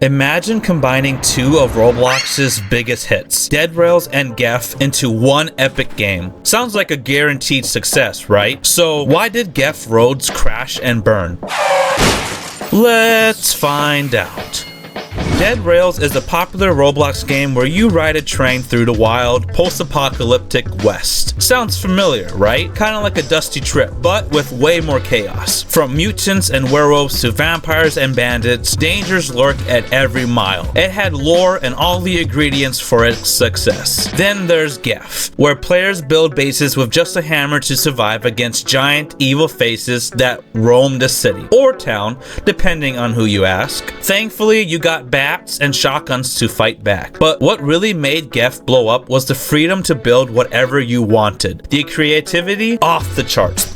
Imagine combining two of Roblox's biggest hits, Dead Rails and GEF, into one epic game. Sounds like a guaranteed success, right? So why did GEF Roads crash and burn? Let's find out. Dead Rails is a popular Roblox game where you ride a train through the wild, post-apocalyptic West. Sounds familiar, right? Kinda like a Dusty Trip, but with way more chaos. From mutants and werewolves to vampires and bandits, dangers lurk at every mile. It had lore and all the ingredients for its success. Then there's GEF, where players build bases with just a hammer to survive against giant evil faces that roam the city, or town, depending on who you ask. Thankfully, you got bats and shotguns to fight back. But what really made GEF blow up was the freedom to build whatever you wanted. The creativity off the charts.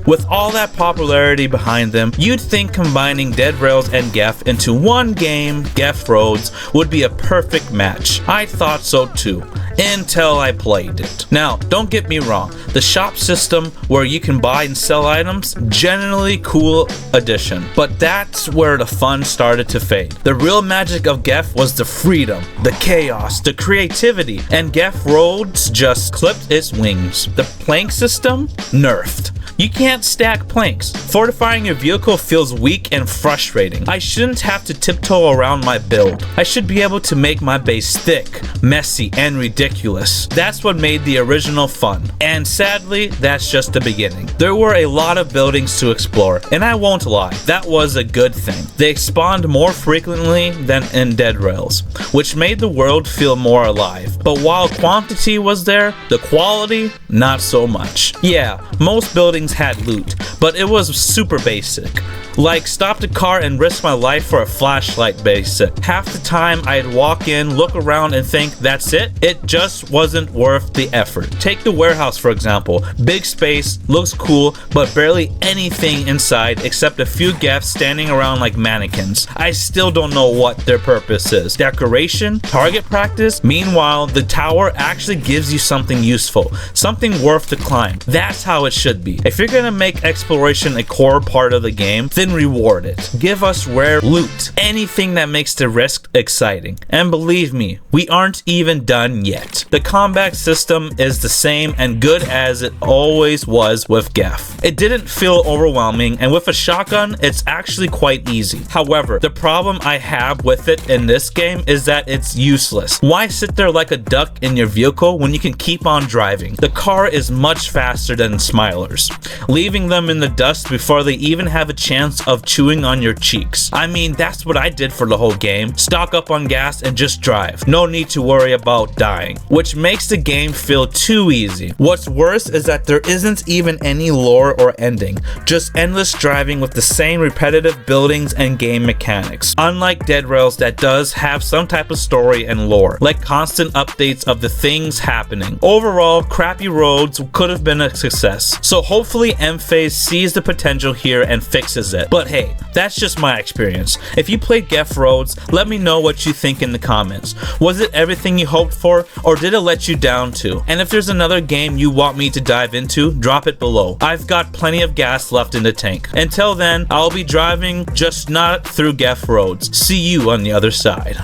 With all that popularity behind them, you'd think combining Dead Rails and GEF into one game, GEF Roads, would be a perfect match. I thought so too, until I played it. Now, don't get me wrong, the shop system where you can buy and sell items, generally cool addition, but that's where the fun started to fade. The real magic of GEF was the freedom, the chaos, the creativity, and GEF Roads just clipped its wings. The plank system? Nerfed. You can't stack planks. Fortifying your vehicle feels weak and frustrating. I shouldn't have to tiptoe around my build. I should be able to make my base thick, messy, and ridiculous. That's what made the original fun. And sadly, that's just the beginning. There were a lot of buildings to explore, and I won't lie, that was a good thing. They spawned more frequently than in Dead Rails, which made the world feel more alive. But while quantity was there, the quality, not so much. Yeah, most buildings had loot, but it was super basic. Like, stop the car and risk my life for a flashlight basic. Half the time I'd walk in, look around and think that's it. It just wasn't worth the effort. Take the warehouse for example. Big space, looks cool, but barely anything inside except a few gaps standing around like mannequins. I still don't know what their purpose is. Decoration? Target practice? Meanwhile, the tower actually gives you something useful, something worth the climb. That's how it should be. If you're gonna make exploration a core part of the game, then reward it. Give us rare loot, anything that makes the risk exciting. And believe me, we aren't even done yet. The combat system is the same and good as it always was with GEF. It didn't feel overwhelming, and with a shotgun, it's actually quite easy. However, the problem I have with it in this game is that it's useless. Why sit there like a duck in your vehicle when you can keep on driving? The car is much faster than Smilers, leaving them in the dust before they even have a chance of chewing on your cheeks. I mean, that's what I did for the whole game. Stock up on gas and just drive. No need to worry about dying, which makes the game feel too easy. What's worse is that there isn't even any lore or ending, just endless driving with the same repetitive buildings and game mechanics. Unlike Dead Rails that does have some type of story and lore, like constant updates of the things happening. Overall, crappy Roads could have been a success, so hopefully M-Phase sees the potential here and fixes it. But hey, that's just my experience. If you played GEF Roads, let me know what you think in the comments. Was it everything you hoped for, or did it let you down too? And if there's another game you want me to dive into, drop it below. I've got plenty of gas left in the tank. Until then, I'll be driving, just not through GEF Roads. See you on the other side.